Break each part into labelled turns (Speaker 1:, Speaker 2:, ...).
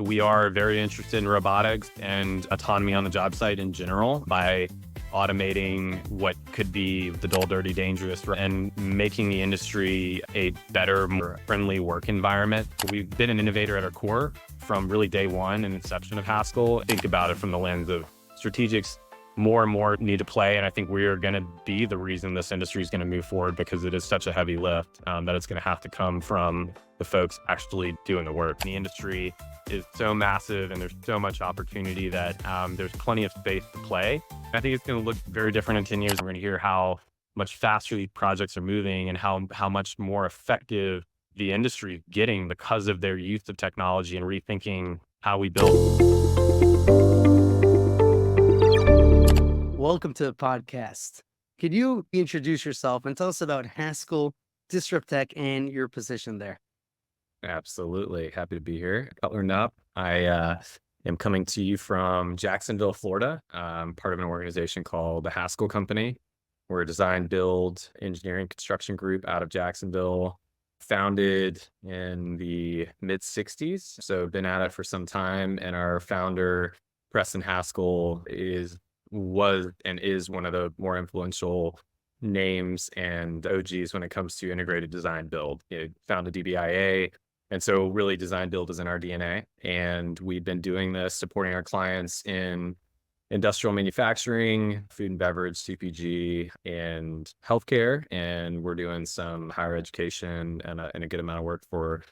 Speaker 1: We are very interested in robotics and autonomy on the job site in general by automating what could be the dull, dirty, dangerous and making the industry a better, more friendly work environment. We've been an innovator at our core from really day one and inception of Haskel. Think about it from the lens of strategics more and more need to play. And I think we are going to be the reason this industry is going to move forward because it is such a heavy lift that it's going to have to come from the folks actually doing the work. The industry is so massive and there's so much opportunity that there's plenty of space to play. I think it's going to look very different in 10 years. We're going to hear how much faster these projects are moving and how much more effective the industry is getting because of their use of technology and rethinking how we build.
Speaker 2: Welcome to the podcast. Could you introduce yourself and tell us about Haskel, Dysruptek, and your position there?
Speaker 1: Absolutely. Happy to be here. Cutler Knupp. I am coming to you from Jacksonville, Florida. I'm part of an organization called the Haskel Company. We're a design, build, engineering, construction group out of Jacksonville, founded in the mid 60s. So been at it for some time. And our founder, Preston Haskel, was and is one of the more influential names and OGs when it comes to integrated design build. He founded DBIA. And so really design build is in our DNA. And we've been doing this, supporting our clients in industrial manufacturing, food and beverage, CPG, and healthcare. And we're doing some higher education and a good amount of work for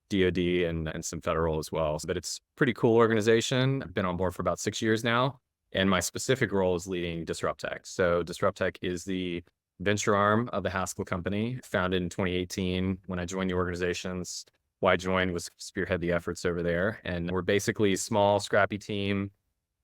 Speaker 1: DoD and some federal as well. But it's a pretty cool organization. I've been on board for about 6 years now. And my specific role is leading Dysruptek. So Dysruptek is the venture arm of the Haskel Company, founded in 2018. When I joined the organizations, why I joined was spearhead the efforts over there. And we're basically a small, scrappy team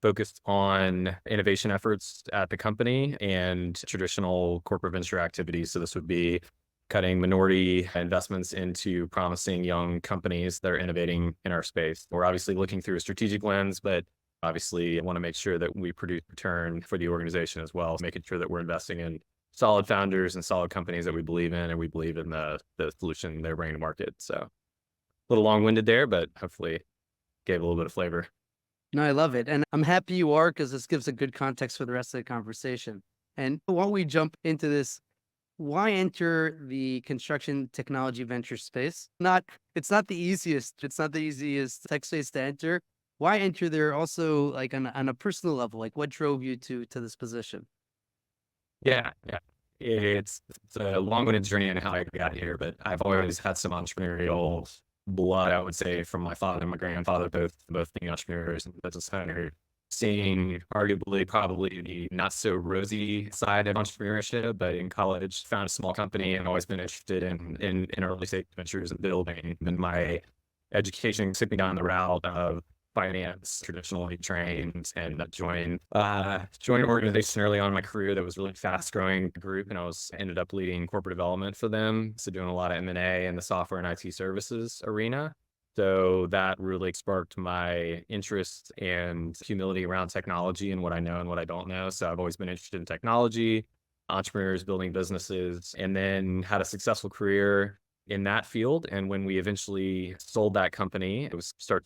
Speaker 1: focused on innovation efforts at the company and traditional corporate venture activities. So this would be cutting minority investments into promising young companies that are innovating in our space. We're obviously looking through a strategic lens, but obviously I want to make sure that we produce return for the organization as well, making sure that we're investing in solid founders and solid companies that we believe in, and we believe in the solution they're bringing to market. So a little long-winded there, but hopefully gave a little bit of flavor.
Speaker 2: No, I love it. And I'm happy you are because this gives a good context for the rest of the conversation. And why don't we jump into this? Why enter the construction technology venture space? It's not the easiest tech space to enter. Why enter there also like on a personal level? Like what drove you to this position?
Speaker 1: Yeah. It's a long-winded journey on how I got here, but I've always had some entrepreneurial blood, I would say, from my father and my grandfather, both being entrepreneurs and business owners. Seeing arguably probably the not so rosy side of entrepreneurship, but in college, found a small company and always been interested in early stage ventures and building. And my education took me down the route of finance, traditionally trained, and joined an organization early on in my career that was really fast growing group. And ended up leading corporate development for them. So doing a lot of M&A in the software and IT services arena. So that really sparked my interest and humility around technology and what I know and what I don't know. So I've always been interested in technology, entrepreneurs building businesses, and then had a successful career in that field. And when we eventually sold that company, it was time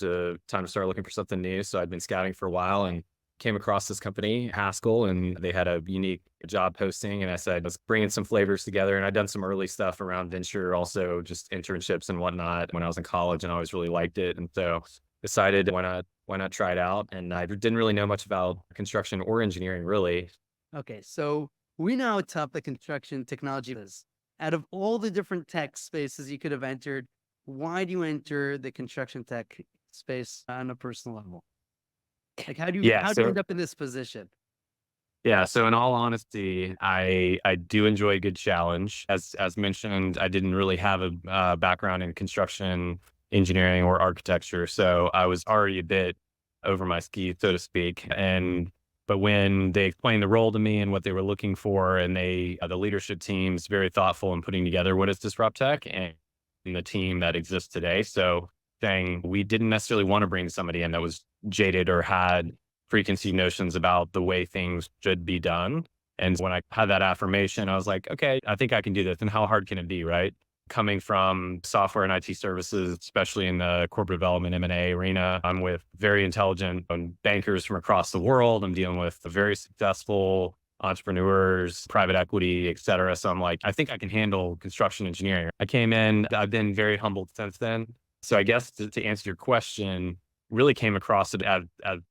Speaker 1: to start looking for something new. So I'd been scouting for a while and came across this company, Haskel, and they had a unique job posting. And I said, let's bring in some flavors together. And I'd done some early stuff around venture, also just internships and whatnot when I was in college, and I always really liked it. And so decided why not try it out? And I didn't really know much about construction or engineering, really.
Speaker 2: Okay, so we know how tough the construction technology is. Out of all the different tech spaces you could have entered, why do you enter the construction tech space on a personal level? Like how do you end up in this position?
Speaker 1: Yeah. So in all honesty, I do enjoy a good challenge. As mentioned, I didn't really have a background in construction, engineering, or architecture, so I was already a bit over my skis, so to speak. But when they explained the role to me and what they were looking for, and the leadership team's very thoughtful in putting together what is Dysruptek and the team that exists today. So saying we didn't necessarily want to bring somebody in that was jaded or had preconceived notions about the way things should be done. And when I had that affirmation, I was like, okay, I think I can do this. And how hard can it be, right? coming from software and IT services, especially in the corporate development M&A arena. I'm with very intelligent bankers from across the world. I'm dealing with very successful entrepreneurs, private equity, et cetera. So I'm like, I think I can handle construction engineering. I came in, I've been very humbled since then. So I guess to answer your question, really came across it as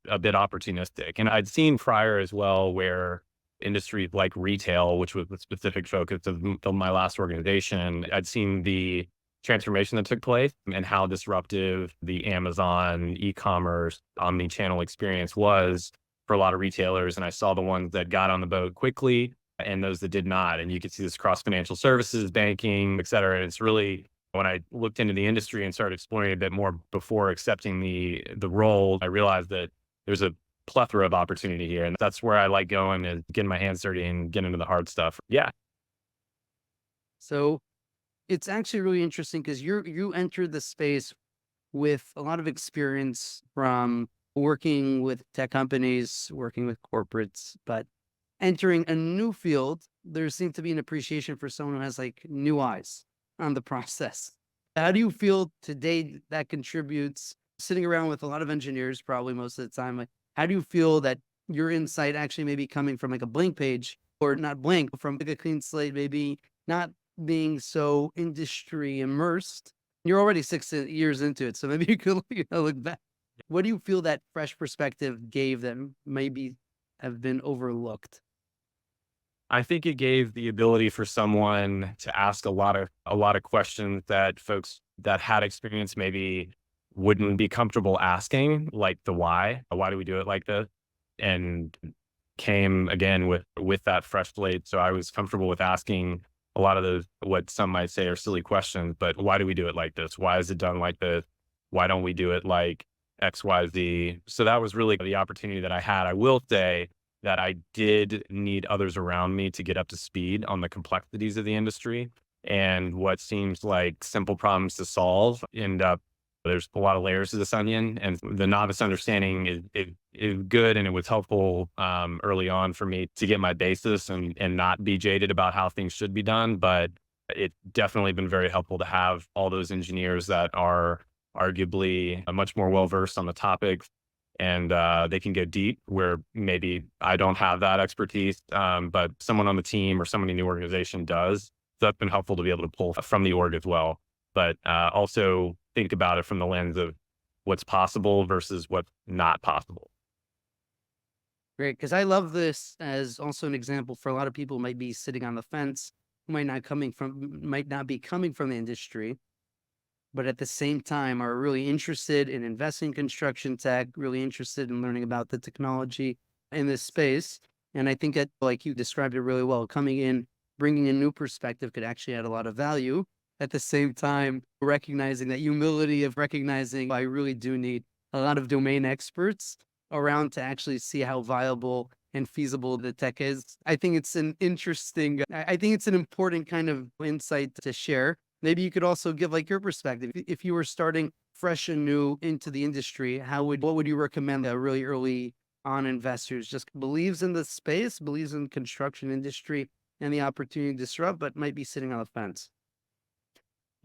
Speaker 1: a bit opportunistic. And I'd seen prior as well where industries like retail, which was the specific focus of my last organization, I'd seen the transformation that took place and how disruptive the Amazon e-commerce omni-channel experience was for a lot of retailers. And I saw the ones that got on the boat quickly and those that did not. And you could see this across financial services, banking, et cetera. And it's really, when I looked into the industry and started exploring a bit more before accepting the role, I realized that there's a plethora of opportunity here. And that's where I like going and getting my hands dirty and getting into the hard stuff. Yeah.
Speaker 2: So it's actually really interesting because you entered the space with a lot of experience from working with tech companies, working with corporates, but entering a new field, there seemed to be an appreciation for someone who has like new eyes on the process. How do you feel today that contributes sitting around with a lot of engineers, probably most of the time? Like, how do you feel that your insight actually maybe coming from like a blank page or not blank, from like a clean slate, maybe not being so industry immersed? You're already 6 years into it, so maybe you could look back. What do you feel that fresh perspective gave them maybe have been overlooked?
Speaker 1: I think it gave the ability for someone to ask a lot of questions that folks that had experience maybe wouldn't be comfortable asking, like the why. Why do we do it like this? And came again with that fresh slate. So I was comfortable with asking a lot of those what some might say are silly questions, but why do we do it like this? Why is it done like this? Why don't we do it like XYZ? So that was really the opportunity that I had. I will say that I did need others around me to get up to speed on the complexities of the industry and what seems like simple problems to solve end up there's a lot of layers to this onion, and the novice understanding is good, and it was helpful early on for me to get my basis and not be jaded about how things should be done. But it's definitely been very helpful to have all those engineers that are arguably much more well versed on the topic, and they can go deep where maybe I don't have that expertise, but someone on the team or someone in the organization does. So that's been helpful to be able to pull from the org as well, but also think about it from the lens of what's possible versus what's not possible.
Speaker 2: Great, because I love this as also an example for a lot of people who might be sitting on the fence, who might not be coming from the industry, but at the same time are really interested in investing in construction tech, really interested in learning about the technology in this space. And I think that, like you described it really well, coming in, bringing a new perspective could actually add a lot of value. At the same time, recognizing that humility of recognizing I really do need a lot of domain experts around to actually see how viable and feasible the tech is. I think it's an interesting, I think it's an important kind of insight to share. Maybe you could also give like your perspective. If you were starting fresh and new into the industry, what would you recommend a really early on investors just believes in the space, believes in construction industry and the opportunity to disrupt, but might be sitting on the fence?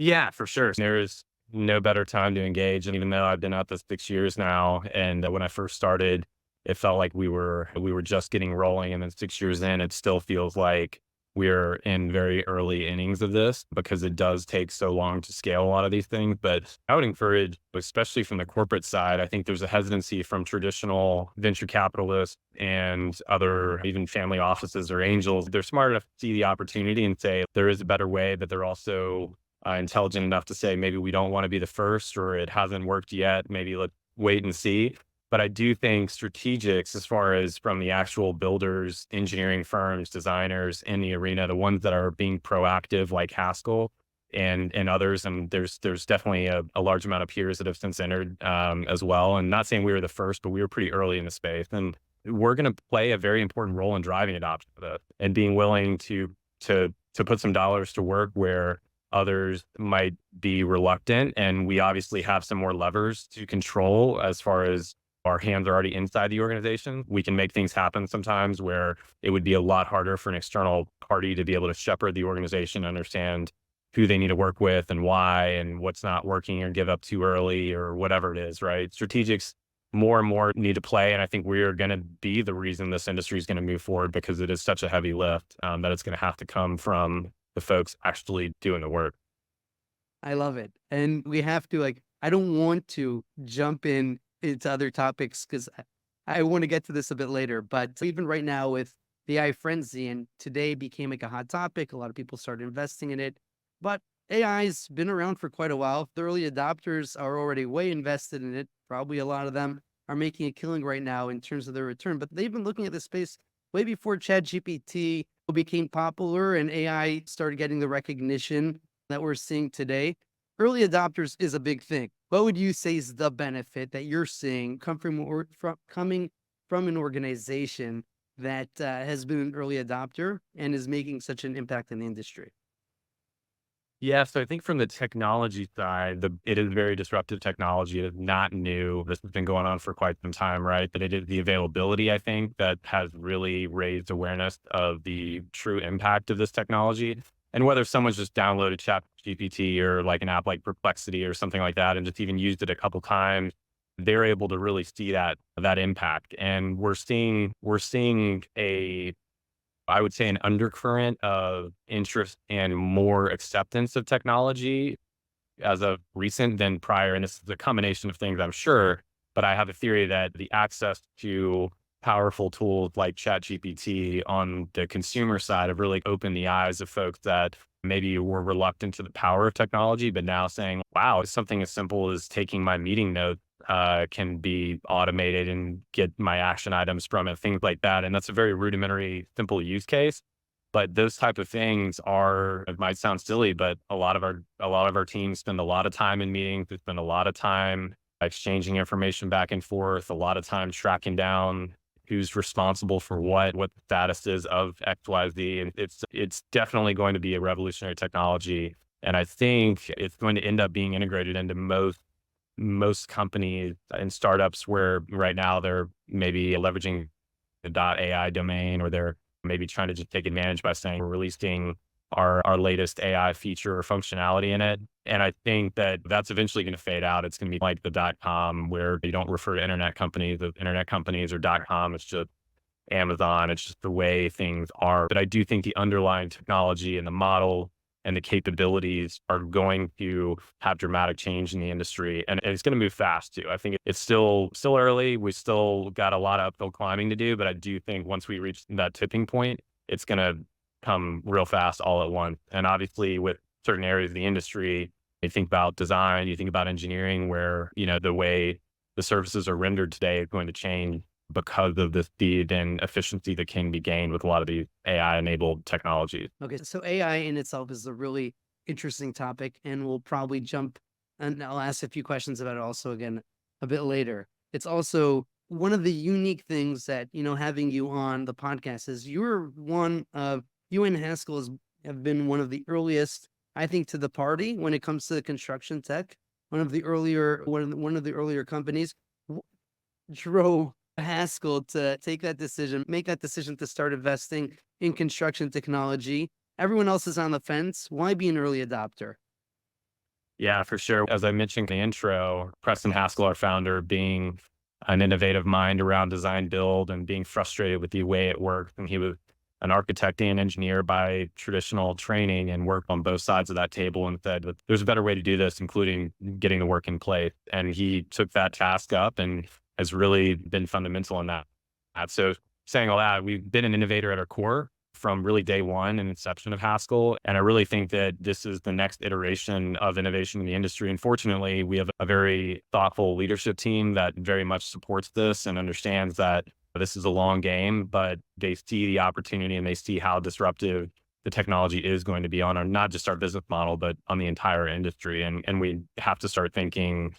Speaker 1: Yeah, for sure. There's no better time to engage. And even though I've been at this 6 years now, and when I first started, it felt like we were just getting rolling. And then 6 years in, it still feels like we're in very early innings of this because it does take so long to scale a lot of these things. But I would encourage, especially from the corporate side, I think there's a hesitancy from traditional venture capitalists and other even family offices or angels. They're smart enough to see the opportunity and say there is a better way, but they're also intelligent enough to say maybe we don't want to be the first or it hasn't worked yet. Maybe let's wait and see. But I do think strategics, as far as from the actual builders, engineering firms, designers in the arena, the ones that are being proactive, like Haskell and others, and there's definitely a large amount of peers that have since entered as well. And not saying we were the first, but we were pretty early in the space, and we're going to play a very important role in driving adoption of that and being willing to put some dollars to work where others might be reluctant. And we obviously have some more levers to control as far as our hands are already inside the organization. We can make things happen sometimes where it would be a lot harder for an external party to be able to shepherd the organization, understand who they need to work with and why and what's not working or give up too early or whatever it is, right? Strategics more and more need to play. And I think we're going to be the reason this industry is going to move forward because it is such a heavy lift that it's going to have to come from the folks actually doing the work.
Speaker 2: I love it. And we have to I don't want to jump in into other topics because I want to get to this a bit later. But even right now with the AI frenzy, and today became like a hot topic, a lot of people started investing in it. But AI's been around for quite a while. The early adopters are already way invested in it. Probably a lot of them are making a killing right now in terms of their return. But they've been looking at this space way before ChatGPT became popular and AI started getting the recognition that we're seeing today. Early adopters is a big thing. What would you say is the benefit that you're seeing coming from an organization that has been an early adopter and is making such an impact in the industry?
Speaker 1: Yeah, so I think from the technology side, it is very disruptive technology. It is not new. This has been going on for quite some time, right? But it is the availability, I think, that has really raised awareness of the true impact of this technology. And whether someone's just downloaded Chat GPT or like an app like Perplexity or something like that and just even used it a couple times, they're able to really see that impact. And we're seeing a I would say an undercurrent of interest and more acceptance of technology as of recent than prior. And this is a combination of things, I'm sure. But I have a theory that the access to powerful tools like ChatGPT on the consumer side have really opened the eyes of folks that maybe were reluctant to the power of technology, but now saying, wow, something as simple as taking my meeting notes can be automated and get my action items from it, things like that. And that's a very rudimentary, simple use case. But those type of things are, it might sound silly, but a lot of our teams spend a lot of time in meetings. They spend a lot of time exchanging information back and forth, a lot of time tracking down who's responsible for what the status is of XYZ. And it's definitely going to be a revolutionary technology. And I think it's going to end up being integrated into most companies and startups where right now they're maybe leveraging the .ai domain, or they're maybe trying to just take advantage by saying we're releasing our latest AI feature or functionality in it. And I think that that's eventually going to fade out. It's going to be like the .com where you don't refer to internet companies as internet companies or .com. It's just Amazon. It's just the way things are. But I do think the underlying technology and the model and the capabilities are going to have dramatic change in the industry. And it's going to move fast too. I think it's still early. We still got a lot of uphill climbing to do, but I do think once we reach that tipping point, it's going to come real fast all at once. And obviously with certain areas of the industry, you think about design, you think about engineering, where, the way the services are rendered today is going to change because of the speed and efficiency that can be gained with a lot of these AI-enabled technologies.
Speaker 2: Okay, so AI in itself is a really interesting topic, and we'll probably jump and I'll ask a few questions about it also again a bit later. It's also one of the unique things that, having you on the podcast is you and have been one of the earliest, I think, to the party when it comes to construction tech. One of the earlier companies drove Haskell to make that decision to start investing in construction technology. Everyone else is on the fence. Why be an early adopter?
Speaker 1: Yeah, for sure. As I mentioned in the intro, Preston Haskell, our founder, being an innovative mind around design build and being frustrated with the way it worked. And he was an architect and engineer by traditional training and worked on both sides of that table and said, that there's a better way to do this, including getting the work in place. And he took that task up and has really been fundamental in that. So saying all that, we've been an innovator at our core from really day one and inception of Haskell. And I really think that this is the next iteration of innovation in the industry. And fortunately, we have a very thoughtful leadership team that very much supports this and understands that this is a long game, but they see the opportunity and they see how disruptive the technology is going to be on not just our business model, but on the entire industry. And we have to start thinking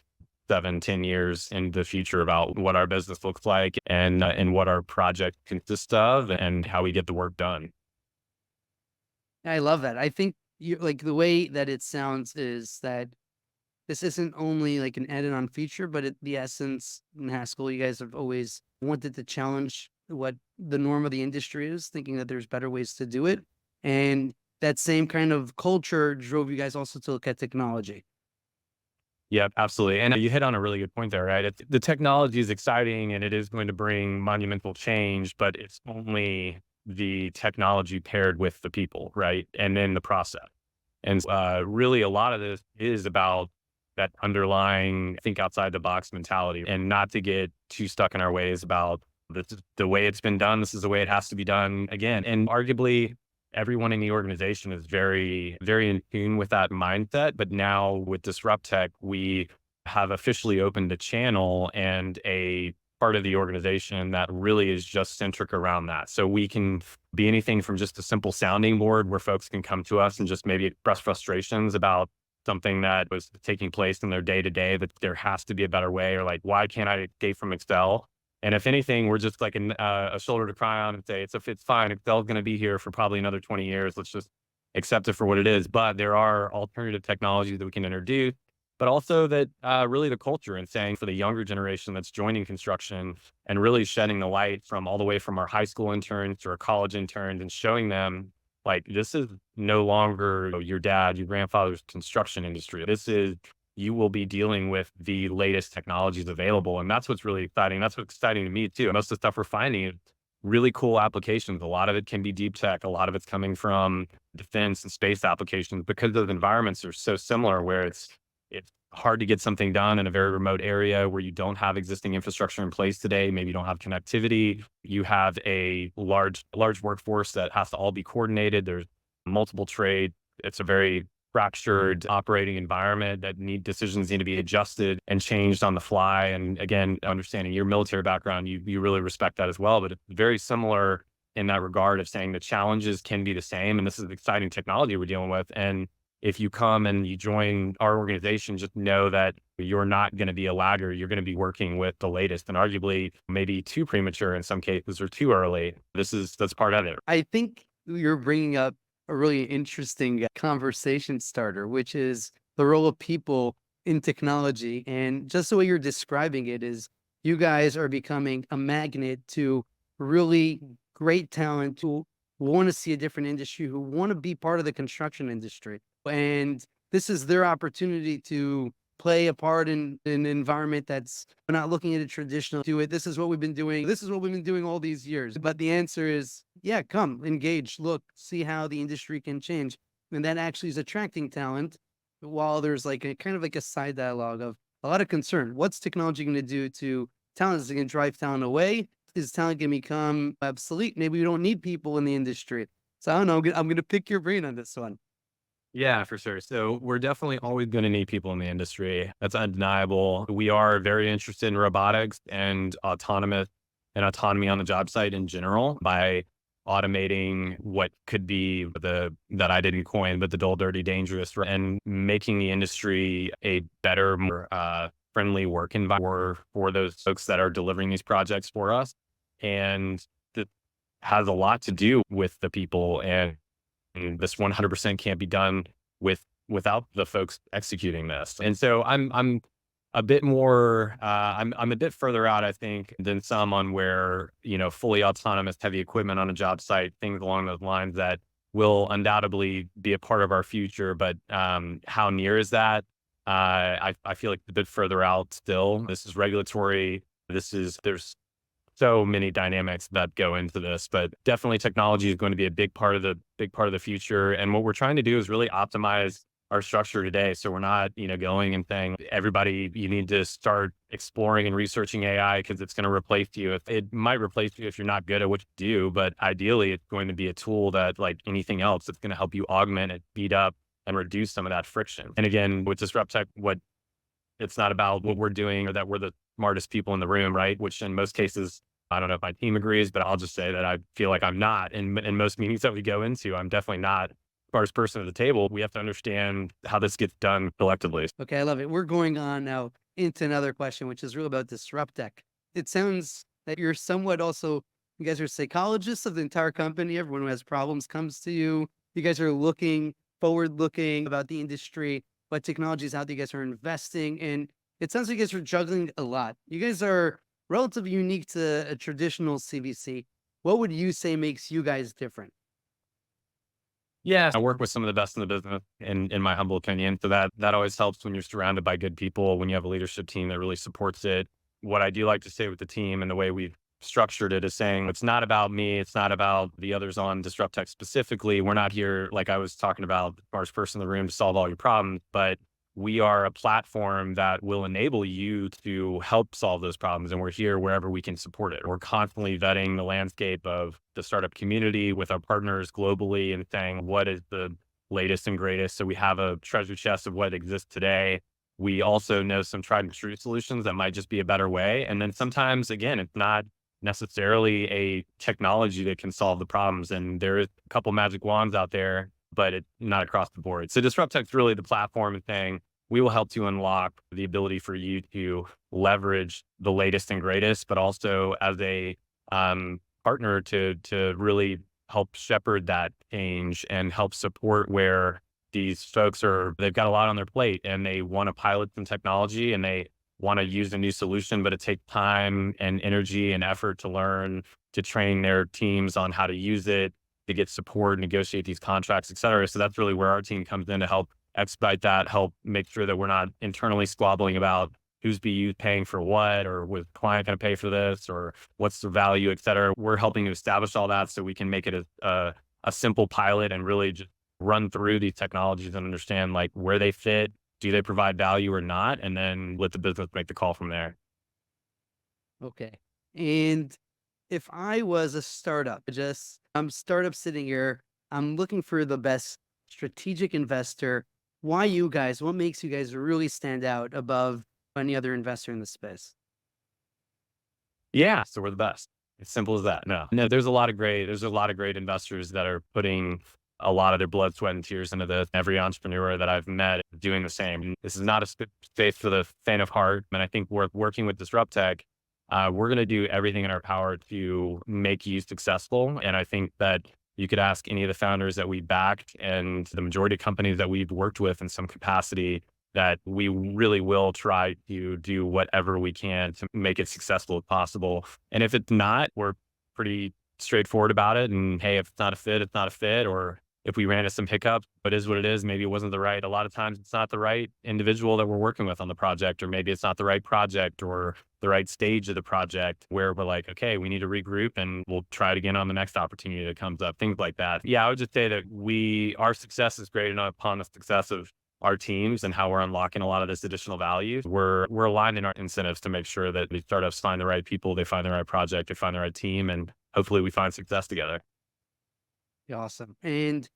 Speaker 1: 7, 10 years in the future about what our business looks like and what our project consists of and how we get the work done.
Speaker 2: I love that. I think you like the way that it sounds is that this isn't only like an added-on feature, but the essence in Haskell, you guys have always wanted to challenge what the norm of the industry is, thinking that there's better ways to do it. And that same kind of culture drove you guys also to look at technology.
Speaker 1: Yeah, absolutely. And you hit on a really good point there, right? The technology is exciting and it is going to bring monumental change, but it's only the technology paired with the people, right? And then the process. And really, a lot of this is about that underlying think outside the box mentality and not to get too stuck in our ways about this is the way it's been done. This is the way it has to be done again. And arguably, everyone in the organization is very, very in tune with that mindset. But now with Dysruptek, we have officially opened a channel and a part of the organization that really is just centric around that. So we can be anything from just a simple sounding board where folks can come to us and just maybe express frustrations about something that was taking place in their day to day, that there has to be a better way, or like, why can't I escape from Excel? And if anything, we're just like a shoulder to cry on and say, it's fine. Excel's going to be here for probably another 20 years. Let's just accept it for what it is. But there are alternative technologies that we can introduce, but also that really the culture and saying for the younger generation that's joining construction and really shedding the light from all the way from our high school interns to our college interns and showing them like, this is no longer your dad, your grandfather's construction industry. This is, you will be dealing with the latest technologies available. And that's what's really exciting. That's what's exciting to me too. Most of the stuff we're finding is really cool applications. A lot of it can be deep tech. A lot of it's coming from defense and space applications because those environments are so similar where it's hard to get something done in a very remote area where you don't have existing infrastructure in place today. Maybe you don't have connectivity. You have a large workforce that has to all be coordinated. There's multiple trade. It's a very fractured operating environment that decisions need to be adjusted and changed on the fly. And again, understanding your military background, you really respect that as well. But it's very similar in that regard of saying the challenges can be the same. And this is exciting technology we're dealing with. And if you come and you join our organization, just know that you're not going to be a lagger. You're going to be working with the latest and arguably maybe too premature in some cases or too early. That's part of it.
Speaker 2: I think you're bringing up a really interesting conversation starter, which is the role of people in technology. And just the way you're describing it is you guys are becoming a magnet to really great talent who want to see a different industry, who want to be part of the construction industry. And this is their opportunity to play a part in an environment that's not looking at a traditional do it. This is what we've been doing. This is what we've been doing all these years. But the answer is, yeah, come, engage, look, see how the industry can change. And that actually is attracting talent while there's like a kind of like a side dialogue of a lot of concern. What's technology going to do to talent? Is it going to drive talent away? Is talent going to become obsolete? Maybe we don't need people in the industry. So I don't know. I'm going to pick your brain on this one.
Speaker 1: Yeah, for sure. So we're definitely always going to need people in the industry. That's undeniable. We are very interested in robotics and autonomy on the job site in general by automating what could be that I didn't coin, but the dull, dirty, dangerous, and making the industry a better, more friendly work environment for those folks that are delivering these projects for us. And that has a lot to do with the people and this 100% can't be done without the folks executing this. And so I'm a bit more I'm a bit further out, I think, than some on where, fully autonomous heavy equipment on a job site, things along those lines that will undoubtedly be a part of our future. But how near is that? I feel like a bit further out still. This is regulatory. There's so many dynamics that go into this, but definitely technology is going to be a big part of the future. And what we're trying to do is really optimize our structure today. So we're not, going and saying everybody, you need to start exploring and researching AI because it's going to replace you. It might replace you if you're not good at what you do, but ideally it's going to be a tool that, like anything else, it's going to help you augment it, speed up, and reduce some of that friction. And again, with Dysruptek, it's not about what we're doing or that we're the smartest people in the room, right? Which in most cases, I don't know if my team agrees, but I'll just say that I feel like I'm not. In most meetings that we go into, I'm definitely not the smartest person at the table. We have to understand how this gets done collectively.
Speaker 2: Okay, I love it. We're going on now into another question, which is really about Dysruptek. It sounds that you're somewhat also, you guys are psychologists of the entire company. Everyone who has problems comes to you. You guys are looking forward looking about the industry, what technologies out there you guys are investing in. It sounds like you guys are juggling a lot. You guys are relatively unique to a traditional CVC. What would you say makes you guys different?
Speaker 1: Yeah, I work with some of the best in the business in my humble opinion. So that always helps when you're surrounded by good people, when you have a leadership team that really supports it. What I do like to say with the team and the way we've structured it is saying it's not about me, it's not about the others on Disruptech specifically. We're not here, like I was talking about, the smartest person in the room to solve all your problems, but we are a platform that will enable you to help solve those problems. And we're here wherever we can support it. We're constantly vetting the landscape of the startup community with our partners globally and saying, what is the latest and greatest? So we have a treasure chest of what exists today. We also know some tried and true solutions that might just be a better way. And then sometimes, again, it's not necessarily a technology that can solve the problems. And there is a couple magic wands out there, but it's not across the board. So Disruptech is really the platform and saying, we will help to unlock the ability for you to leverage the latest and greatest, but also as a partner to really help shepherd that change and help support where these folks they've got a lot on their plate and they want to pilot some technology and they want to use a new solution, but it takes time and energy and effort to learn, to train their teams on how to use it, to get support, negotiate these contracts, et cetera. So that's really where our team comes in to help expedite that, help make sure that we're not internally squabbling about who's BU paying for what, or was client going to pay for this, or what's the value, et cetera. We're helping to establish all that so we can make it a simple pilot and really just run through these technologies and understand like where they fit, do they provide value or not, and then let the business make the call from there.
Speaker 2: Okay. And if I was a startup, I'm startup sitting here, I'm looking for the best strategic investor. Why you guys? What makes you guys really stand out above any other investor in the space?
Speaker 1: Yeah, so we're the best. It's simple as that. No, there's a lot of great investors that are putting a lot of their blood, sweat, and tears into this. Every entrepreneur that I've met is doing the same. This is not a space for the faint of heart. And I think we're working with Disruptech. We're going to do everything in our power to make you successful. And I think that you could ask any of the founders that we backed and the majority of companies that we've worked with in some capacity that we really will try to do whatever we can to make it successful as possible. And if it's not, we're pretty straightforward about it. And hey, if it's not a fit, it's not a fit. Or if we ran into some hiccups, but it is what it is. Maybe it wasn't the right. A lot of times it's not the right individual that we're working with on the project, or maybe it's not the right project or the right stage of the project where we're like, okay, we need to regroup and we'll try it again on the next opportunity that comes up, things like that. Yeah, I would just say that our success is graded upon the success of our teams and how we're unlocking a lot of this additional value. We're aligned in our incentives to make sure that these startups find the right people, they find the right project, they find the right team, and hopefully we find success together.
Speaker 2: Awesome. And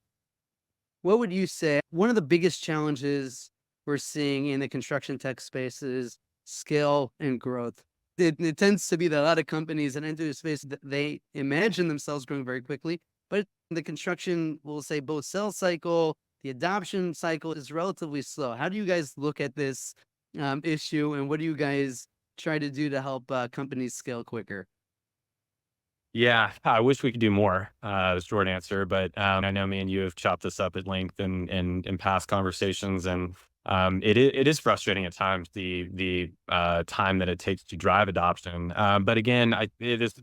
Speaker 2: what would you say one of the biggest challenges we're seeing in the construction tech space is scale and growth? It tends to be that a lot of companies that enter the space, they imagine themselves growing very quickly, but the construction, will say both sales cycle, the adoption cycle is relatively slow. How do you guys look at this issue, and what do you guys try to do to help companies scale quicker?
Speaker 1: Yeah, I wish we could do more. The short answer, but I know me and you have chopped this up at length in past conversations, and it is frustrating at times the time that it takes to drive adoption. But again, it is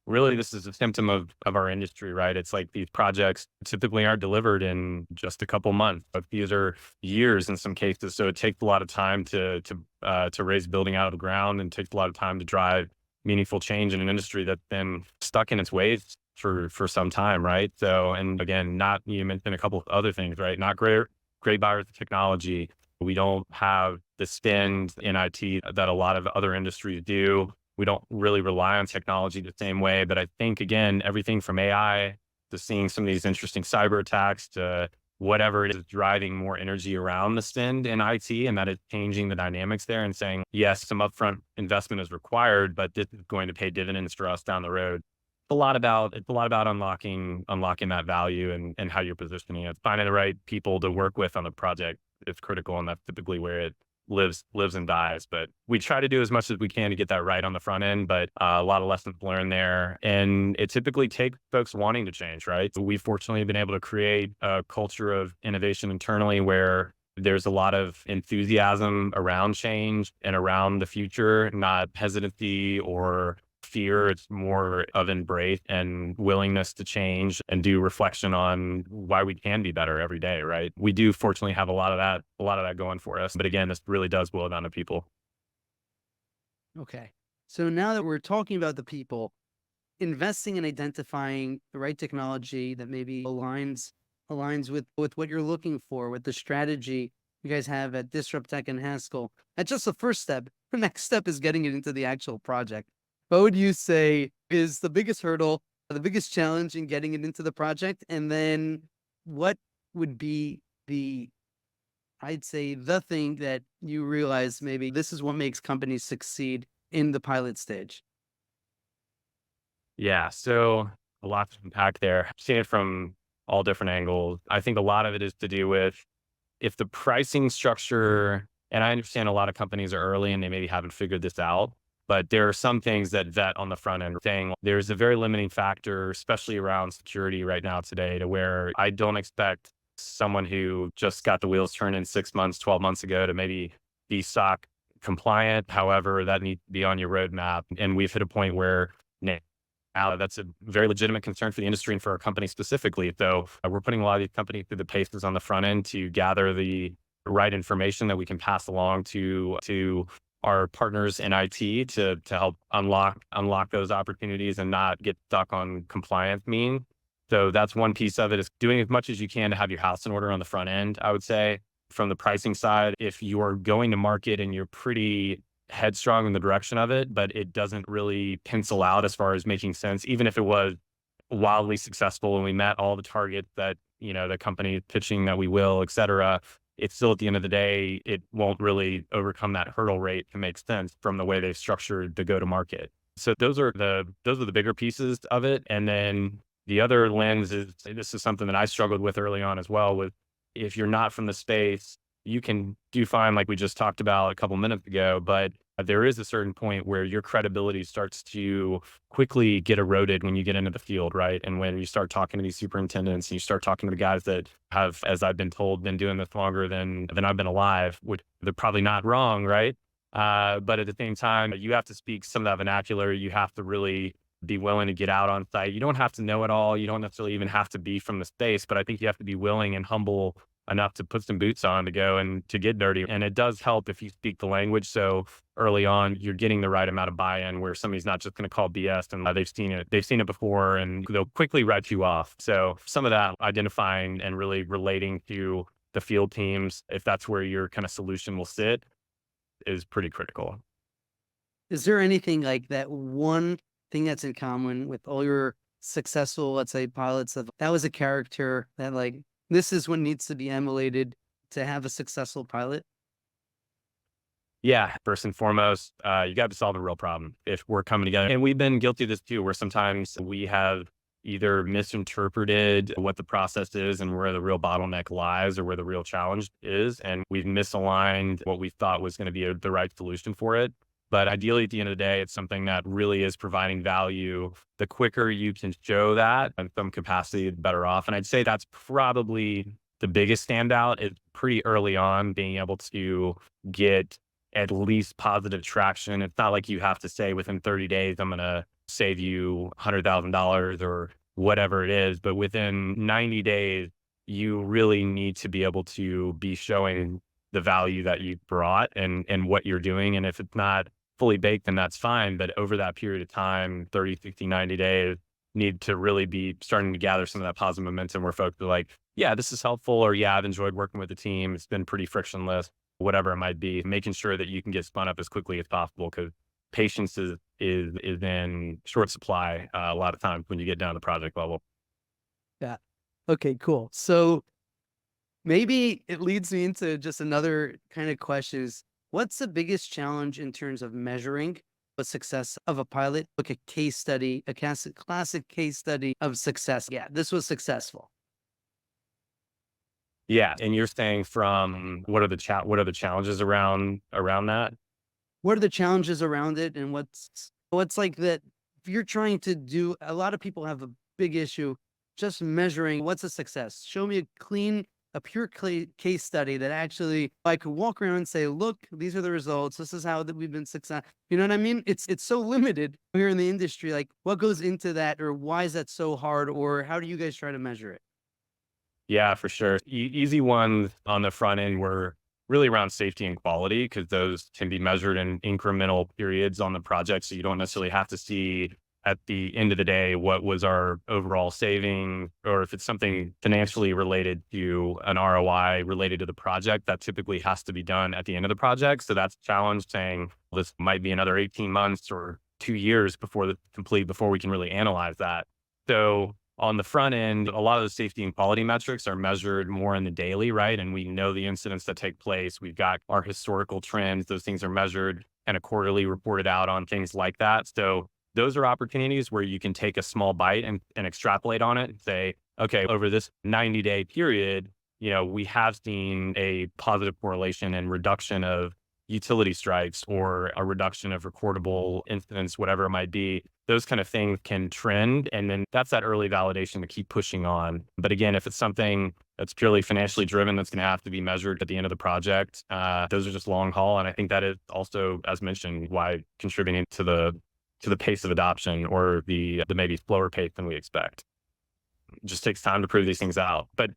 Speaker 1: this is a symptom of our industry, right? It's like these projects typically aren't delivered in just a couple months, but these are years in some cases. So it takes a lot of time to raise building out of the ground, and takes a lot of time to drive meaningful change in an industry that's been stuck in its ways for some time, right? So, and again, not you mentioned a couple of other things, right? Not great buyers of technology. We don't have the spend in IT that a lot of other industries do. We don't really rely on technology the same way. But I think, again, everything from AI to seeing some of these interesting cyber attacks to whatever it is driving more energy around the spend in IT, and that is changing the dynamics there and saying, yes, some upfront investment is required, but this is going to pay dividends for us down the road. It's a lot about unlocking that value and how you're positioning it. Finding the right people to work with on the project is critical, and that's typically where it lives and dies. But we try to do as much as we can to get that right on the front end, but a lot of lessons learned there. And it typically takes folks wanting to change, right? So we fortunately have been able to create a culture of innovation internally where there's a lot of enthusiasm around change and around the future, not hesitancy or fear. It's more of embrace and willingness to change and do reflection on why we can be better every day, right? We do fortunately have a lot of that going for us. But again, this really does boil down to people.
Speaker 2: Okay. So now that we're talking about the people, investing in identifying the right technology that maybe aligns with what you're looking for, with the strategy you guys have at Dysruptek and Haskell. That's just the first step. The next step is getting it into the actual project. What would you say is the biggest hurdle, the biggest challenge in getting it into the project? And then what would be I'd say the thing that you realize maybe this is what makes companies succeed in the pilot stage?
Speaker 1: Yeah. So a lot to unpack there. I've seen it from all different angles. I think a lot of it is to do with if the pricing structure, and I understand a lot of companies are early and they maybe haven't figured this out, but there are some things that vet on the front end saying there's a very limiting factor, especially around security right now today, to where I don't expect someone who just got the wheels turning 6 months, 12 months ago to maybe be SOC compliant. However, that needs to be on your roadmap. And we've hit a point where now that's a very legitimate concern for the industry and for our company specifically. So we're putting a lot of these companies through the paces on the front end to gather the right information that we can pass along to our partners in IT to help unlock those opportunities and not get stuck on compliance mean. So that's one piece of it, is doing as much as you can to have your house in order on the front end, I would say. From the pricing side, if you're going to market and you're pretty headstrong in the direction of it, but it doesn't really pencil out as far as making sense, even if it was wildly successful and we met all the targets that, the company is pitching that we will, et cetera, it's still at the end of the day, it won't really overcome that hurdle rate to make sense from the way they've structured the go to market. So those are the bigger pieces of it. And then the other lens is, this is something that I struggled with early on as well, with if you're not from the space, you can do fine, like we just talked about a couple minutes ago, but there is a certain point where your credibility starts to quickly get eroded when you get into the field, right? And when you start talking to these superintendents and you start talking to the guys that have, as I've been told, been doing this longer than I've been alive, which they're probably not wrong, right? But at the same time, you have to speak some of that vernacular. You have to really be willing to get out on site. You don't have to know it all. You don't necessarily even have to be from the space, but I think you have to be willing and humble enough to put some boots on to go and to get dirty. And it does help if you speak the language. So early on, you're getting the right amount of buy-in where somebody's not just going to call BS and they've seen it before and they'll quickly write you off. So some of that identifying and really relating to the field teams, if that's where your kind of solution will sit, is pretty critical.
Speaker 2: Is there anything like that one thing that's in common with all your successful, let's say, pilots, that was a character that like this is what needs to be emulated to have a successful pilot?
Speaker 1: Yeah, first and foremost, you got to solve a real problem if we're coming together. And we've been guilty of this too, where sometimes we have either misinterpreted what the process is and where the real bottleneck lies or where the real challenge is. And we've misaligned what we thought was going to be the right solution for it. But ideally, at the end of the day, it's something that really is providing value. The quicker you can show that in some capacity, the better off. And I'd say that's probably the biggest standout, is pretty early on being able to get at least positive traction. It's not like you have to say within 30 days, I'm going to save you $100,000 or whatever it is. But within 90 days, you really need to be able to be showing the value that you brought and what you're doing. And if it's not fully baked, then that's fine. But over that period of time, 30, 60, 90 days, need to really be starting to gather some of that positive momentum where folks are like, yeah, this is helpful. Or yeah, I've enjoyed working with the team. It's been pretty frictionless, whatever it might be, making sure that you can get spun up as quickly as possible, because patience is in short supply a lot of times when you get down to the project level.
Speaker 2: Yeah. Okay, cool. So maybe it leads me into just another kind of question is, what's the biggest challenge in terms of measuring the success of a pilot? Like a case study, a classic case study of success. Yeah, this was successful.
Speaker 1: Yeah, and you're saying from what are the challenges around that?
Speaker 2: What are the challenges around it, and what's like that if you're trying to do, a lot of people have a big issue just measuring what's a success. Show me a clean a pure case study that actually I could walk around and say, look, these are the results. This is how that we've been successful. You know what I mean? It's so limited here in the industry. Like what goes into that, or why is that so hard, or how do you guys try to measure it?
Speaker 1: Yeah, for sure. Easy ones on the front end were really around safety and quality because those can be measured in incremental periods on the project. So you don't necessarily have to see at the end of the day what was our overall saving, or if it's something financially related to an ROI related to the project, that typically has to be done at the end of the project. So that's a challenge saying this might be another 18 months or 2 years before the complete before we can really analyze that. So on the front end, a lot of the safety and quality metrics are measured more in the daily, right? And we know the incidents that take place. We've got our historical trends. Those things are measured and quarterly reported out on things like that. So those are opportunities where you can take a small bite and extrapolate on it and say, okay, over this 90-day period, we have seen a positive correlation and reduction of utility strikes or a reduction of recordable incidents, whatever it might be. Those kind of things can trend. And then that's that early validation to keep pushing on. But again, if it's something that's purely financially driven, that's going to have to be measured at the end of the project, those are just long haul. And I think that is also, as mentioned, why contributing to the pace of adoption or the maybe slower pace than we expect. It just takes time to prove these things out. But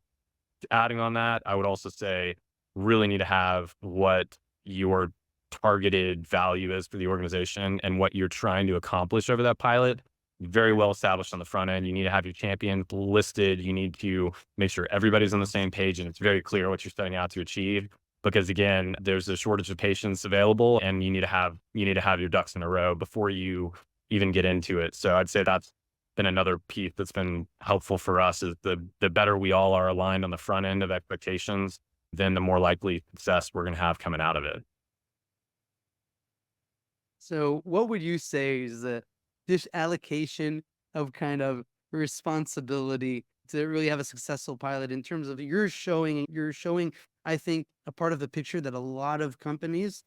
Speaker 1: adding on that, I would also say really need to have what your targeted value is for the organization and what you're trying to accomplish over that pilot. Very well established on the front end. You need to have your champions listed. You need to make sure everybody's on the same page and it's very clear what you're setting out to achieve. Because again, there's a shortage of patients available, and you need to have your ducks in a row before you even get into it. So I'd say that's been another piece that's been helpful for us is the better we all are aligned on the front end of expectations, then the more likely success we're going to have coming out of it.
Speaker 2: So what would you say is the this allocation of kind of responsibility to really have a successful pilot in terms of you're showing, I think, a part of the picture that a lot of companies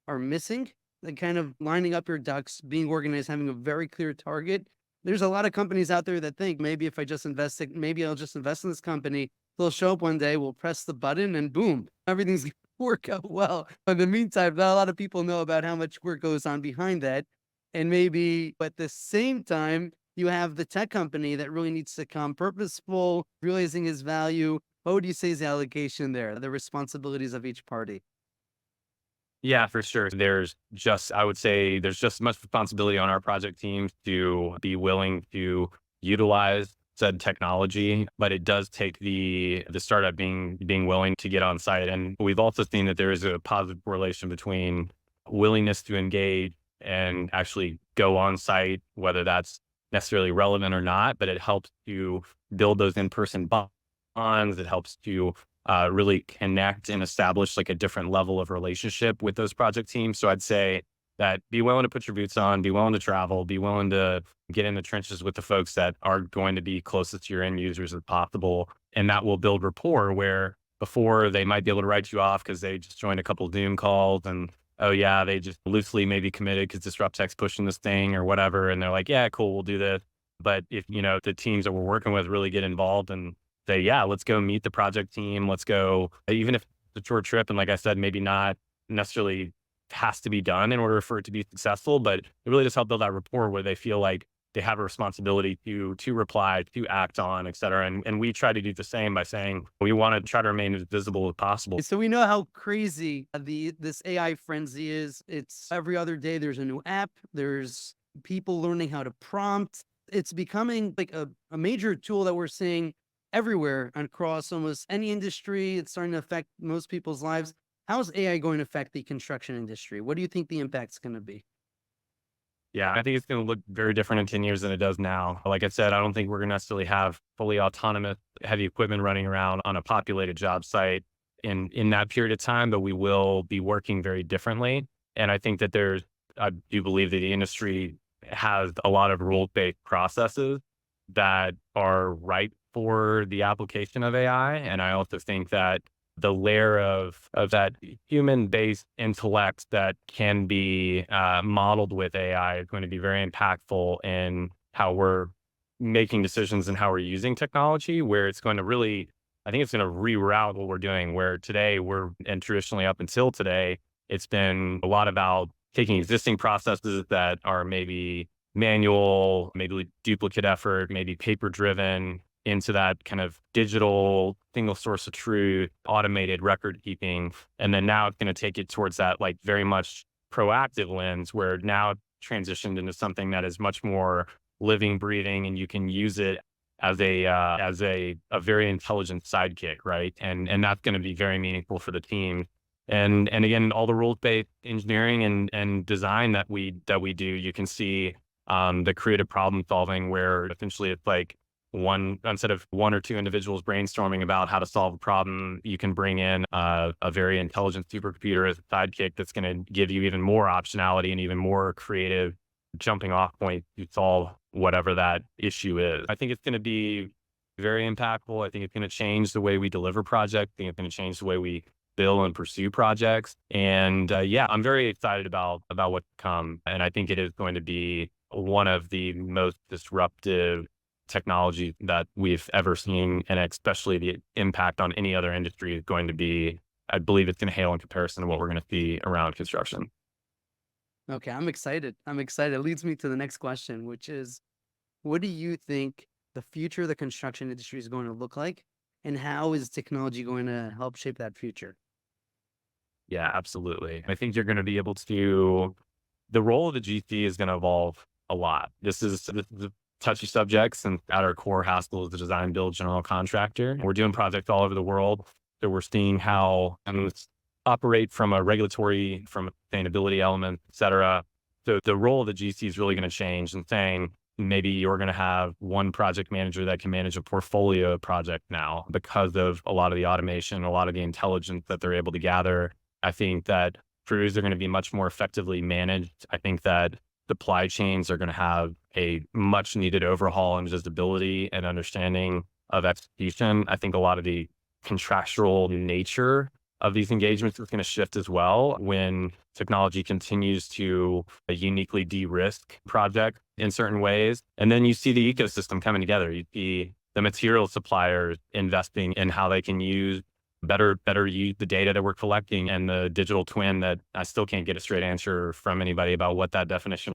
Speaker 2: are missing, like kind of lining up your ducks, being organized, having a very clear target. There's a lot of companies out there that think maybe if I just invest it, maybe I'll just invest in this company. They'll show up one day, we'll press the button and boom, everything's gonna work out well. But in the meantime, not a lot of people know about how much work goes on behind that. And maybe but at the same time, you have the tech company that really needs to come purposeful, realizing his value. What would you say is the allocation there, the responsibilities of each party?
Speaker 1: Yeah, for sure. I would say there's just as much responsibility on our project teams to be willing to utilize said technology, but it does take the startup being willing to get on site. And we've also seen that there is a positive correlation between willingness to engage and actually go on site, whether that's necessarily relevant or not, but it helps to build those in-person bonds. It helps to really connect and establish like a different level of relationship with those project teams. So I'd say that be willing to put your boots on, be willing to travel, be willing to get in the trenches with the folks that are going to be closest to your end users as possible. And that will build rapport where before they might be able to write you off because they just joined a couple of Zoom calls and, oh yeah, they just loosely maybe committed because Disruptek's pushing this thing or whatever. And they're like, yeah, cool, we'll do this. But if, the teams that we're working with really get involved and say, yeah, let's go meet the project team. Let's go, even if it's a short trip. And like I said, maybe not necessarily has to be done in order for it to be successful, but it really does help build that rapport where they feel like they have a responsibility to reply, to act on, et cetera. And we try to do the same by saying we want to try to remain as visible as possible.
Speaker 2: So we know how crazy this AI frenzy is. It's every other day there's a new app, there's people learning how to prompt. It's becoming like a major tool that we're seeing everywhere and across almost any industry. It's starting to affect most people's lives. How is AI going to affect the construction industry? What do you think the impact's going to be?
Speaker 1: Yeah, I think it's going to look very different in 10 years than it does now. Like I said, I don't think we're going to necessarily have fully autonomous heavy equipment running around on a populated job site in that period of time, but we will be working very differently. And I think that I do believe that the industry has a lot of rule-based processes that are ripe for the application of AI. And I also think that the layer of that human-based intellect that can be modeled with AI is going to be very impactful in how we're making decisions and how we're using technology, where it's going to really I think it's going to reroute what we're doing, where today and traditionally up until today, it's been a lot about taking existing processes that are maybe manual, maybe duplicate effort, maybe paper driven, into that kind of digital single source of truth, automated record keeping. And then now it's going to take it towards that like very much proactive lens, where now it's transitioned into something that is much more living, breathing, and you can use it as a very intelligent sidekick, right? And that's going to be very meaningful for the team. And again, all the rules based engineering and design that we do, you can see the creative problem solving, where essentially it's like instead of one or two individuals brainstorming about how to solve a problem, you can bring in a very intelligent supercomputer as a sidekick that's going to give you even more optionality and even more creative jumping off point to solve whatever that issue is. I think it's going to be very impactful. I think it's going to change the way we deliver projects. I think it's going to change the way we build and pursue projects. And yeah, I'm very excited about what's to come. And I think it is going to be one of the most disruptive technology that we've ever seen, and especially the impact on any other industry is going to be, I believe it's going to hail in comparison to what we're going to see around construction.
Speaker 2: Okay, I'm excited. I'm excited. It leads me to the next question, which is, what do you think the future of the construction industry is going to look like? And how is technology going to help shape that future?
Speaker 1: Yeah, absolutely. I think you're going to be able to, the role of the GC is going to evolve a lot. This is a touchy subject, since at our core, Haskell is the design build general contractor. We're doing projects all over the world. So we're seeing how things operate from a regulatory, from a sustainability element, et cetera. So the role of the GC is really going to change, and saying maybe you're going to have one project manager that can manage a portfolio of project now, because of a lot of the automation, a lot of the intelligence that they're able to gather. I think that crews are going to be much more effectively managed. I think that supply chains are going to have a much needed overhaul in visibility and understanding of execution. I think a lot of the contractual nature of these engagements is going to shift as well, when technology continues to uniquely de-risk projects in certain ways. And then you see the ecosystem coming together. You see the material suppliers investing in how they can better use the data that we're collecting, and the digital twin, that I still can't get a straight answer from anybody about what that definition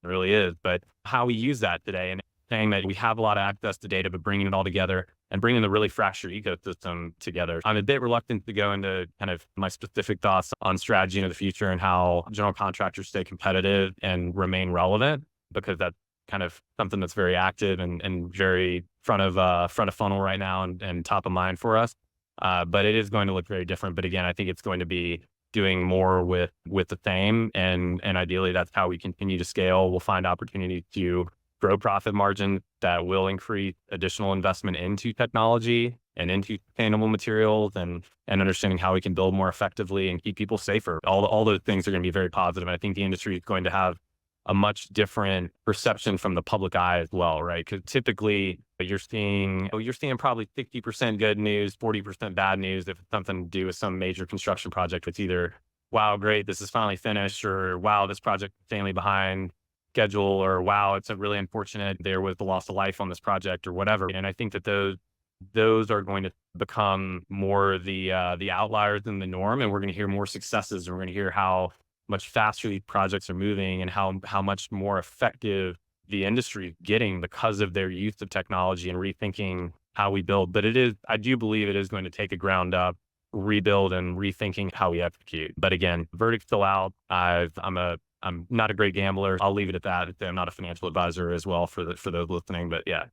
Speaker 1: really is, but how we use that today, and saying that we have a lot of access to data, but bringing it all together and bringing the really fractured ecosystem together. I'm a bit reluctant to go into kind of my specific thoughts on strategy into the future and how general contractors stay competitive and remain relevant, because that's kind of something that's very active and very front of funnel right now, and top of mind for us. But it is going to look very different. But again, I think it's going to be doing more with the same, and ideally that's how we continue to scale. We'll find opportunities to grow profit margins that will increase additional investment into technology and into sustainable materials, and understanding how we can build more effectively and keep people safer. All those things are going to be very positive. And I think the industry is going to have a much different perception from the public eye as well, right? Because typically you're seeing probably 60% good news, 40% bad news. If it's something to do with some major construction project, it's either, wow, great, this is finally finished, or wow, this project is insanely behind schedule, or wow, it's a really unfortunate there was the loss of life on this project, or whatever. And I think that those are going to become more the outliers than the norm, and we're going to hear more successes, and we're going to hear how much faster these projects are moving, and how much more effective the industry is getting because of their use of technology and rethinking how we build. But I do believe it is going to take a ground up rebuild and rethinking how we execute. But again, verdict's still out. I'm not a great gambler. I'll leave it at that. I'm not a financial advisor as well for those listening, but yeah.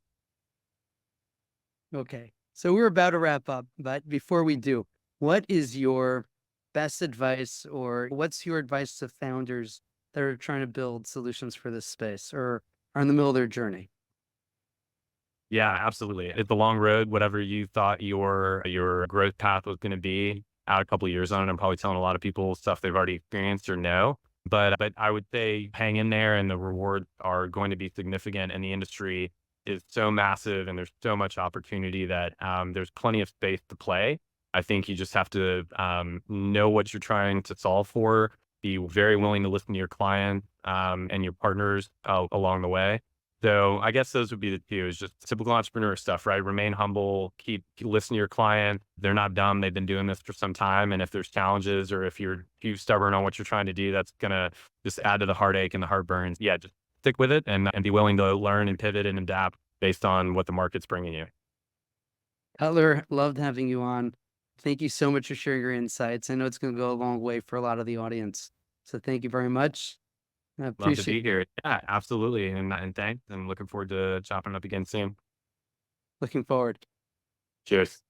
Speaker 2: Okay. So we're about to wrap up, but before we do, what is your best advice, or what's your advice to founders that are trying to build solutions for this space, or are in the middle of their journey?
Speaker 1: Yeah, absolutely. It's a long road. Whatever you thought your growth path was going to be, out a couple of years on it, I'm probably telling a lot of people stuff they've already experienced or know. But I would say hang in there, and the rewards are going to be significant. And the industry is so massive, and there's so much opportunity that there's plenty of space to play. I think you just have to know what you're trying to solve for. Be very willing to listen to your clients and your partners along the way, So I guess those would be the two, is just typical entrepreneur stuff, right? Remain humble, listen to your client. They're not dumb. They've been doing this for some time. And if there's challenges or if you're too stubborn on what you're trying to do, that's going to just add to the heartache and the heartburn. Yeah, just stick with it and be willing to learn and pivot and adapt based on what the market's bringing you.
Speaker 2: Cutler, loved having you on. Thank you so much for sharing your insights. I know it's going to go a long way for a lot of the audience. So thank you very much. I
Speaker 1: Love to
Speaker 2: appreciate
Speaker 1: be here. Yeah, absolutely. And thanks. I'm looking forward to chopping it up again soon.
Speaker 2: looking forward.
Speaker 1: Cheers.